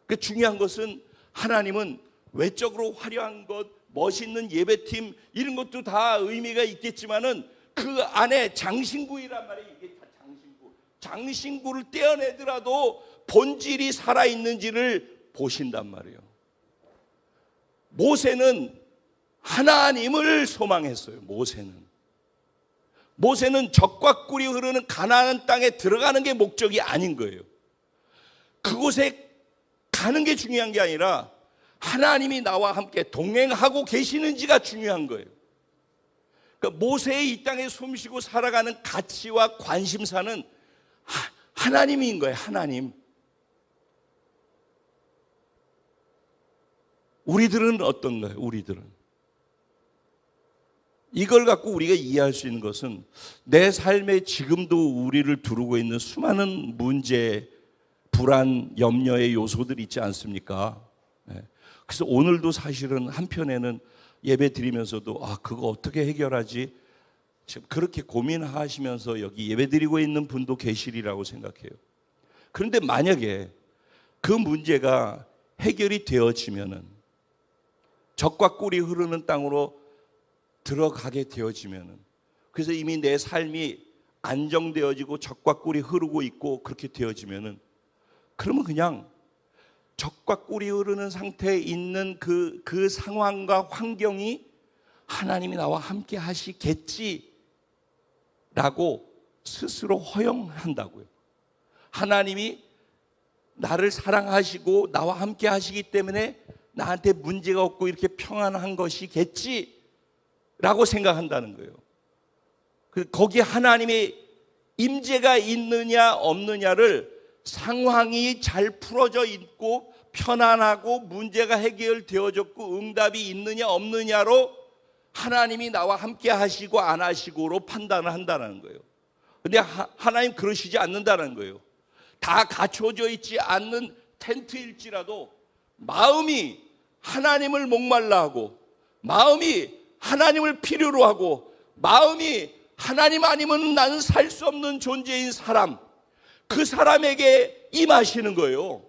그 중요한 것은 하나님은 외적으로 화려한 것, 멋있는 예배팀 이런 것도 다 의미가 있겠지만은 그 안에 장신구이란 말이에요. 이게 다 장신구. 장신구를 떼어내더라도 본질이 살아있는지를 보신단 말이에요. 모세는 하나님을 소망했어요. 모세는 젖과 꿀이 흐르는 가나안 땅에 들어가는 게 목적이 아닌 거예요. 그곳에 가는 게 중요한 게 아니라 하나님이 나와 함께 동행하고 계시는지가 중요한 거예요. 그러니까 모세의 이 땅에 숨쉬고 살아가는 가치와 관심사는 하나님인 거예요. 하나님. 우리들은 어떤가요? 우리들은 이걸 갖고 우리가 이해할 수 있는 것은 내 삶에 지금도 우리를 두르고 있는 수많은 문제, 불안, 염려의 요소들이 있지 않습니까? 그래서 오늘도 사실은 한편에는 예배 드리면서도 그거 어떻게 해결하지? 지금 그렇게 고민하시면서 여기 예배 드리고 있는 분도 계시리라고 생각해요. 그런데 만약에 그 문제가 해결이 되어지면은, 젖과 꿀이 흐르는 땅으로 들어가게 되어지면은, 그래서 이미 내 삶이 안정되어지고 젖과 꿀이 흐르고 있고 그렇게 되어지면은, 그러면 그냥 젖과 꿀이 흐르는 상태에 있는 그 상황과 환경이 하나님이 나와 함께 하시겠지라고 스스로 허용한다고요. 하나님이 나를 사랑하시고 나와 함께 하시기 때문에 나한테 문제가 없고 이렇게 평안한 것이겠지라고 생각한다는 거예요. 거기 하나님의 임재가 있느냐 없느냐를 상황이 잘 풀어져 있고 편안하고 문제가 해결되어졌고 응답이 있느냐 없느냐로 하나님이 나와 함께 하시고 안 하시고로 판단을 한다는 거예요. 근데 하나님 그러시지 않는다는 거예요. 다 갖춰져 있지 않는 텐트일지라도 마음이 하나님을 목말라 하고, 마음이 하나님을 필요로 하고, 마음이 하나님 아니면 나는 살 수 없는 존재인 사람, 그 사람에게 임하시는 거예요.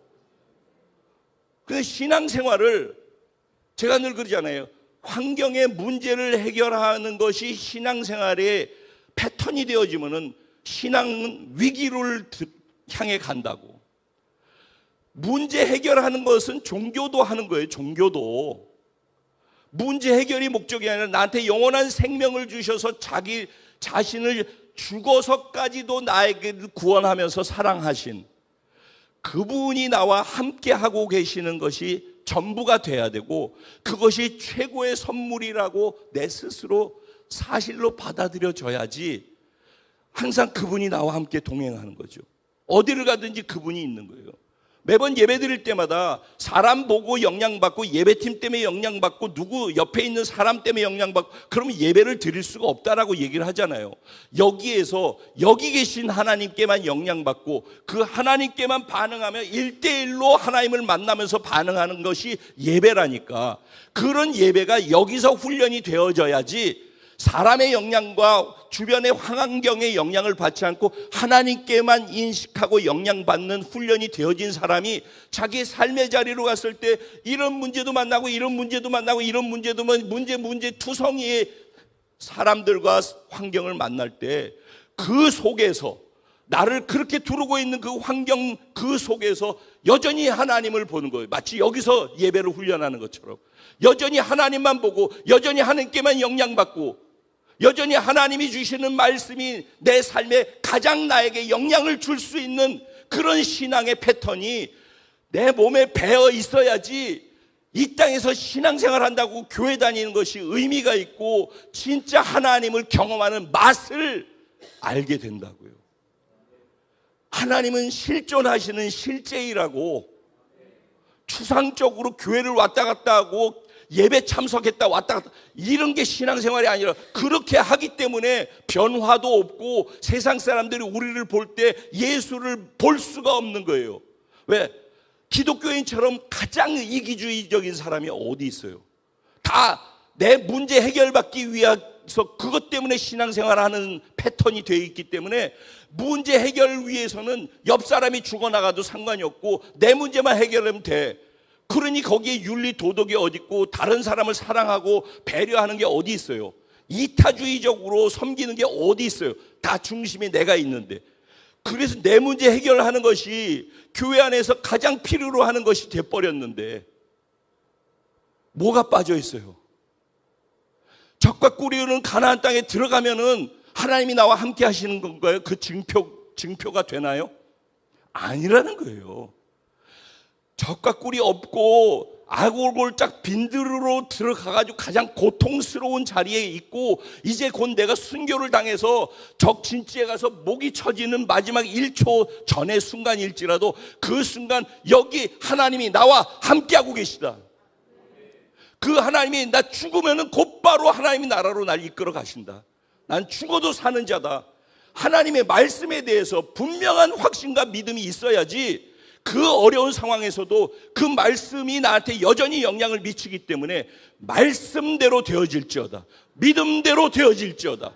그 신앙생활을 제가 늘 그러잖아요. 환경의 문제를 해결하는 것이 신앙생활의 패턴이 되어지면은 신앙은 위기를 향해 간다고. 문제 해결하는 것은 종교도 하는 거예요. 종교도. 문제 해결이 목적이 아니라 나한테 영원한 생명을 주셔서 자기 자신을 죽어서까지도 나에게 구원하면서 사랑하신 그분이 나와 함께 하고 계시는 것이 전부가 돼야 되고, 그것이 최고의 선물이라고 내 스스로 사실로 받아들여져야지 항상 그분이 나와 함께 동행하는 거죠. 어디를 가든지 그분이 있는 거예요. 매번 예배 드릴 때마다 사람 보고 영향받고, 예배팀 때문에 영향받고, 누구 옆에 있는 사람 때문에 영향받고, 그러면 예배를 드릴 수가 없다라고 얘기를 하잖아요. 여기에서 여기 계신 하나님께만 영향받고 그 하나님께만 반응하며 1대1로 하나님을 만나면서 반응하는 것이 예배라니까. 그런 예배가 여기서 훈련이 되어져야지 사람의 영향과 주변의 환경의 영향을 받지 않고 하나님께만 인식하고 영향받는 훈련이 되어진 사람이 자기 삶의 자리로 갔을 때 이런 문제도 만나고 이런 문제도 만나고 이런 문제도 문제 투성이의 사람들과 환경을 만날 때 그 속에서 나를 그렇게 두르고 있는 그 환경 그 속에서 여전히 하나님을 보는 거예요. 마치 여기서 예배를 훈련하는 것처럼 여전히 하나님만 보고 여전히 하나님께만 영향받고 여전히 하나님이 주시는 말씀이 내 삶에 가장 나에게 영향을 줄 수 있는 그런 신앙의 패턴이 내 몸에 배어 있어야지 이 땅에서 신앙생활 한다고 교회 다니는 것이 의미가 있고 진짜 하나님을 경험하는 맛을 알게 된다고요. 하나님은 실존하시는 실제이라고. 추상적으로 교회를 왔다 갔다 하고 예배 참석했다 왔다 갔다 이런 게 신앙생활이 아니라, 그렇게 하기 때문에 변화도 없고 세상 사람들이 우리를 볼 때 예수를 볼 수가 없는 거예요. 왜? 기독교인처럼 가장 이기주의적인 사람이 어디 있어요? 다 내 문제 해결받기 위해서 그것 때문에 신앙생활하는 패턴이 되어 있기 때문에 문제 해결을 위해서는 옆 사람이 죽어나가도 상관이 없고 내 문제만 해결하면 돼. 그러니 거기에 윤리 도덕이 어디 있고 다른 사람을 사랑하고 배려하는 게 어디 있어요? 이타주의적으로 섬기는 게 어디 있어요? 다 중심이 내가 있는데. 그래서 내 문제 해결하는 것이 교회 안에서 가장 필요로 하는 것이 돼버렸는데 뭐가 빠져 있어요? 적과 꿀이는 가나안 땅에 들어가면은 하나님이 나와 함께 하시는 건가요? 그 증표가 되나요? 아니라는 거예요. 적과 꿀이 없고 아골골짝 빈들으로 들어가가지고 가장 고통스러운 자리에 있고 이제 곧 내가 순교를 당해서 적 진지에 가서 목이 쳐지는 마지막 1초 전의 순간일지라도 그 순간 여기 하나님이 나와 함께하고 계시다. 그 하나님이 나 죽으면 곧바로 하나님이 나라로 날 이끌어 가신다. 난 죽어도 사는 자다. 하나님의 말씀에 대해서 분명한 확신과 믿음이 있어야지 그 어려운 상황에서도 그 말씀이 나한테 여전히 영향을 미치기 때문에 말씀대로 되어질지어다, 믿음대로 되어질지어다,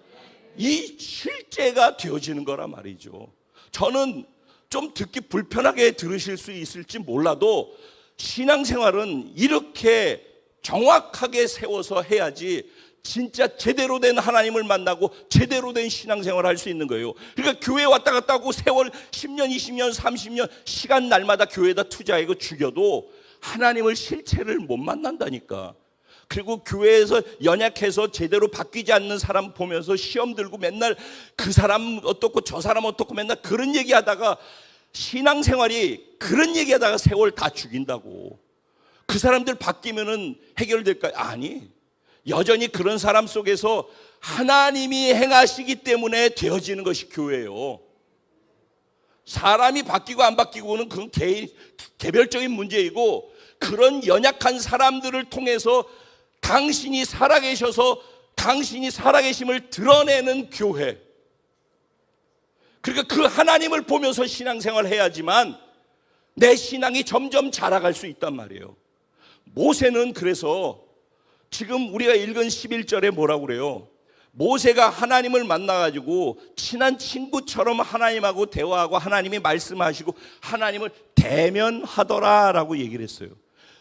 이 실제가 되어지는 거란 말이죠. 저는 좀 듣기 불편하게 들으실 수 있을지 몰라도 신앙생활은 이렇게 정확하게 세워서 해야지 진짜 제대로 된 하나님을 만나고 제대로 된 신앙생활을 할 수 있는 거예요. 그러니까 교회 왔다 갔다 하고 세월 10년, 20년, 30년 시간 날마다 교회에다 투자하고 죽여도 하나님을 실체를 못 만난다니까. 그리고 교회에서 연약해서 제대로 바뀌지 않는 사람 보면서 시험 들고 맨날 그 사람 어떻고 저 사람 어떻고 맨날 그런 얘기하다가 신앙생활이 그런 얘기하다가 세월 다 죽인다고. 그 사람들 바뀌면은 해결될까요? 아니. 여전히 그런 사람 속에서 하나님이 행하시기 때문에 되어지는 것이 교회예요. 사람이 바뀌고 안 바뀌고는 그건 개별적인 문제이고, 그런 연약한 사람들을 통해서 당신이 살아계셔서 당신이 살아계심을 드러내는 교회. 그러니까 그 하나님을 보면서 신앙생활을 해야지만 내 신앙이 점점 자라갈 수 있단 말이에요. 모세는 그래서 지금 우리가 읽은 11절에 뭐라고 그래요? 모세가 하나님을 만나가지고 친한 친구처럼 하나님하고 대화하고 하나님이 말씀하시고 하나님을 대면하더라라고 얘기를 했어요.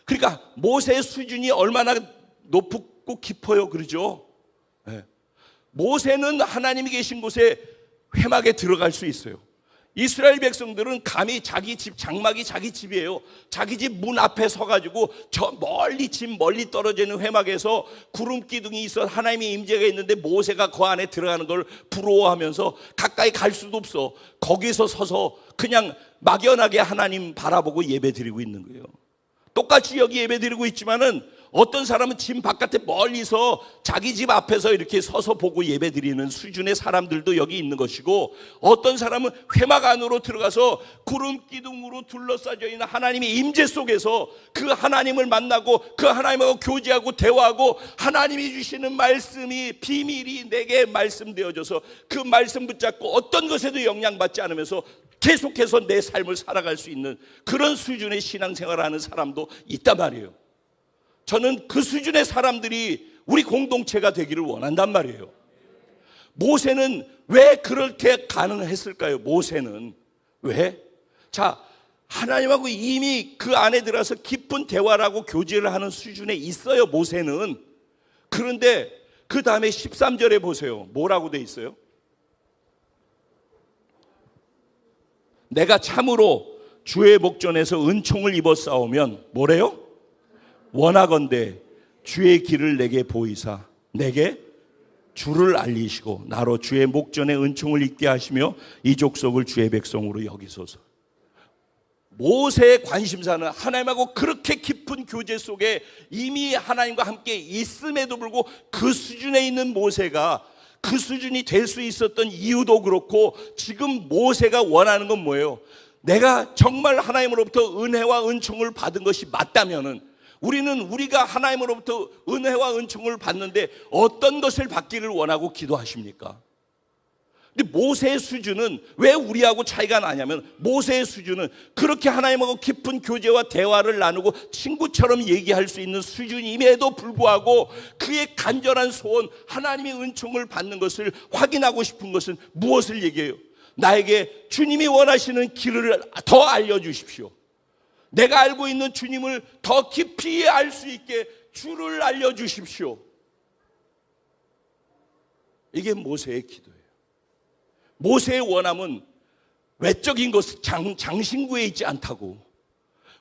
그러니까 모세의 수준이 얼마나 높고 깊어요, 그러죠? 네. 모세는 하나님이 계신 곳에 회막에 들어갈 수 있어요. 이스라엘 백성들은 감히 자기 집, 장막이 자기 집이에요. 자기 집 문 앞에 서가지고 저 멀리 떨어져 있는 회막에서 구름 기둥이 있어 하나님의 임재가 있는데 모세가 그 안에 들어가는 걸 부러워하면서 가까이 갈 수도 없어. 거기서 서서 그냥 막연하게 하나님 바라보고 예배 드리고 있는 거예요. 똑같이 여기 예배 드리고 있지만은 어떤 사람은 집 바깥에 멀리서 자기 집 앞에서 이렇게 서서 보고 예배 드리는 수준의 사람들도 여기 있는 것이고, 어떤 사람은 회막 안으로 들어가서 구름 기둥으로 둘러싸여 있는 하나님의 임재 속에서 그 하나님을 만나고 그 하나님하고 교제하고 대화하고 하나님이 주시는 말씀이 비밀이 내게 말씀되어져서 그 말씀 붙잡고 어떤 것에도 영향받지 않으면서 계속해서 내 삶을 살아갈 수 있는 그런 수준의 신앙생활을 하는 사람도 있단 말이에요. 저는 그 수준의 사람들이 우리 공동체가 되기를 원한단 말이에요. 모세는 왜 그렇게 가능했을까요? 모세는 왜? 자, 하나님하고 이미 그 안에 들어서 깊은 대화를 하고 교제를 하는 수준에 있어요, 모세는. 그런데 그 다음에 13절에 보세요. 뭐라고 돼 있어요? 내가 참으로 주의 목전에서 은총을 입어 싸우면 뭐래요? 원하건대 주의 길을 내게 보이사 내게 주를 알리시고 나로 주의 목전에 은총을 입게 하시며 이 족속을 주의 백성으로 여기소서. 모세의 관심사는 하나님하고 그렇게 깊은 교제 속에 이미 하나님과 함께 있음에도 불구하고 그 수준에 있는 모세가 그 수준이 될 수 있었던 이유도 그렇고, 지금 모세가 원하는 건 뭐예요? 내가 정말 하나님으로부터 은혜와 은총을 받은 것이 맞다면은 우리가 하나님으로부터 은혜와 은총을 받는데 어떤 것을 받기를 원하고 기도하십니까? 근데 모세의 수준은 왜 우리하고 차이가 나냐면, 모세의 수준은 그렇게 하나님하고 깊은 교제와 대화를 나누고 친구처럼 얘기할 수 있는 수준임에도 불구하고 그의 간절한 소원, 하나님의 은총을 받는 것을 확인하고 싶은 것은 무엇을 얘기해요? 나에게 주님이 원하시는 길을 더 알려주십시오. 내가 알고 있는 주님을 더 깊이 알 수 있게 주를 알려주십시오. 이게 모세의 기도예요. 모세의 원함은 외적인 것, 장신구에 있지 않다고.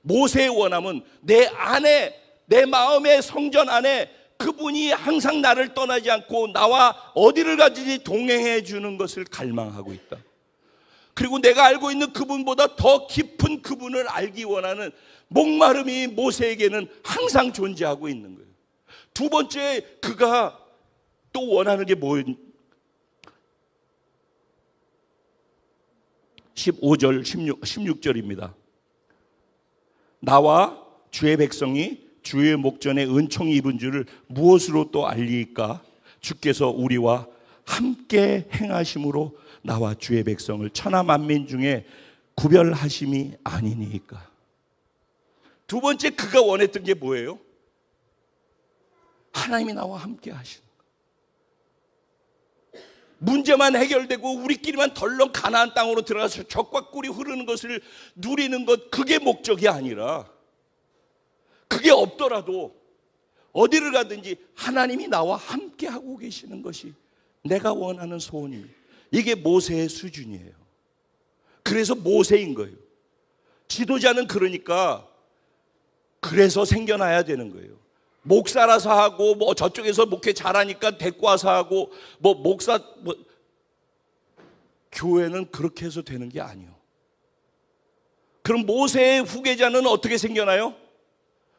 모세의 원함은 내 안에, 내 마음의 성전 안에 그분이 항상 나를 떠나지 않고 나와 어디를 가든지 동행해 주는 것을 갈망하고 있다. 그리고 내가 알고 있는 그분보다 더 깊은 그분을 알기 원하는 목마름이 모세에게는 항상 존재하고 있는 거예요. 두 번째, 그가 또 원하는 게 뭐예요? 15절, 16절입니다. 나와 주의 백성이 주의 목전에 은총이 입은 줄을 무엇으로 또 알리까? 주께서 우리와 함께 행하심으로 나와 주의 백성을 천하 만민 중에 구별하심이 아니니까. 두 번째, 그가 원했던 게 뭐예요? 하나님이 나와 함께 하시는 거. 문제만 해결되고 우리끼리만 덜렁 가나안 땅으로 들어가서 젖과 꿀이 흐르는 것을 누리는 것, 그게 목적이 아니라, 그게 없더라도 어디를 가든지 하나님이 나와 함께 하고 계시는 것이 내가 원하는 소원입니다. 이게 모세의 수준이에요. 그래서 모세인 거예요. 지도자는 그러니까 그래서 생겨나야 되는 거예요. 목사라서 하고 뭐 저쪽에서 목회 잘하니까 데리고 와서 하고 교회는 그렇게 해서 되는 게 아니에요. 그럼 모세의 후계자는 어떻게 생겨나요?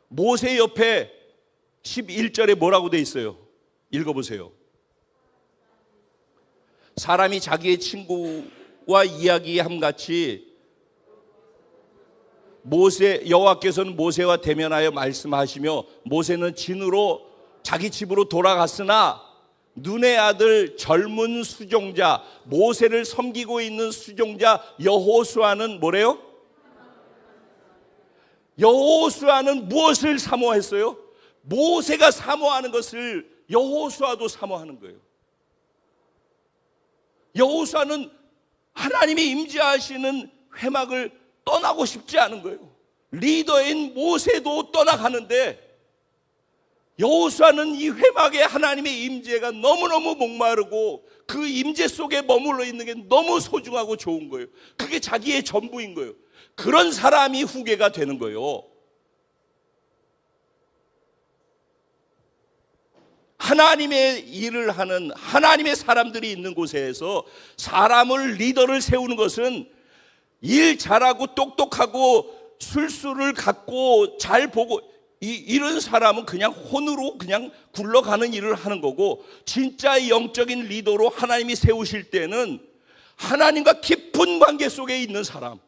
모세 옆에 11절에 뭐라고 돼 있어요? 읽어보세요. 사람이 자기의 친구와 이야기함같이 여호와께서는 모세와 대면하여 말씀하시며 모세는 진으로 자기 집으로 돌아갔으나 눈의 아들 젊은 수종자, 모세를 섬기고 있는 수종자 여호수아는 뭐래요? 여호수아는 무엇을 사모했어요? 모세가 사모하는 것을 여호수아도 사모하는 거예요. 여호수아는 하나님이 임재하시는 회막을 떠나고 싶지 않은 거예요. 리더인 모세도 떠나가는데 여호수아는 이 회막에 하나님의 임재가 너무너무 목마르고 그 임재 속에 머물러 있는 게 너무 소중하고 좋은 거예요. 그게 자기의 전부인 거예요. 그런 사람이 후계가 되는 거예요. 하나님의 일을 하는 하나님의 사람들이 있는 곳에서 사람을 리더를 세우는 것은 일 잘하고 똑똑하고 술수를 갖고 잘 보고 이런 사람은 그냥 혼으로 그냥 굴러가는 일을 하는 거고, 진짜 영적인 리더로 하나님이 세우실 때는 하나님과 깊은 관계 속에 있는 사람,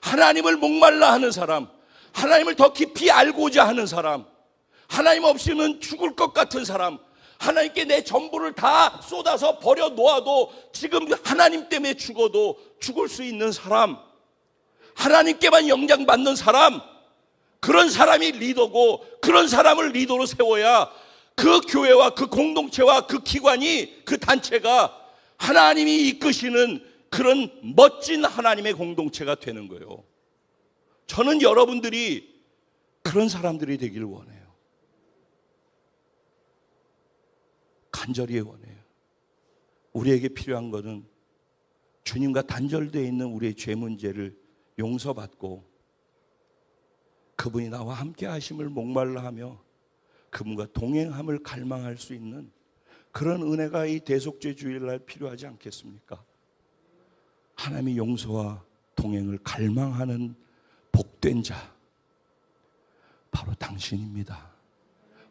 하나님을 목말라 하는 사람, 하나님을 더 깊이 알고자 하는 사람, 하나님 없이는 죽을 것 같은 사람, 하나님께 내 전부를 다 쏟아서 버려 놓아도 지금 하나님 때문에 죽어도 죽을 수 있는 사람, 하나님께만 영향받는 사람, 그런 사람이 리더고, 그런 사람을 리더로 세워야 그 교회와 그 공동체와 그 기관이, 그 단체가 하나님이 이끄시는 그런 멋진 하나님의 공동체가 되는 거예요. 저는 여러분들이 그런 사람들이 되기를 원해요. 간절히 원해요. 우리에게 필요한 것은 주님과 단절되어 있는 우리의 죄 문제를 용서받고 그분이 나와 함께 하심을 목말라 하며 그분과 동행함을 갈망할 수 있는 그런 은혜가 이 대속죄 주일날 필요하지 않겠습니까? 하나님의 용서와 동행을 갈망하는 복된 자, 바로 당신입니다.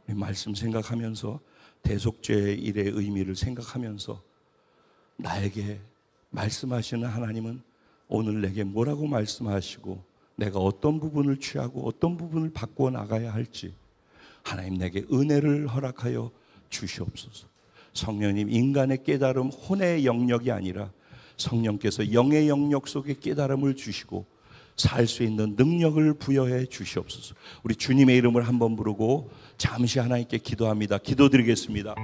우리 말씀 생각하면서 대속죄 일의 의미를 생각하면서 나에게 말씀하시는 하나님은 오늘 내게 뭐라고 말씀하시고 내가 어떤 부분을 취하고 어떤 부분을 바꾸어 나가야 할지 하나님 내게 은혜를 허락하여 주시옵소서. 성령님, 인간의 깨달음, 혼의 영역이 아니라 성령께서 영의 영역 속에 깨달음을 주시고 살 수 있는 능력을 부여해 주시옵소서. 우리 주님의 이름을 한번 부르고 잠시 하나님께 기도합니다. 기도드리겠습니다.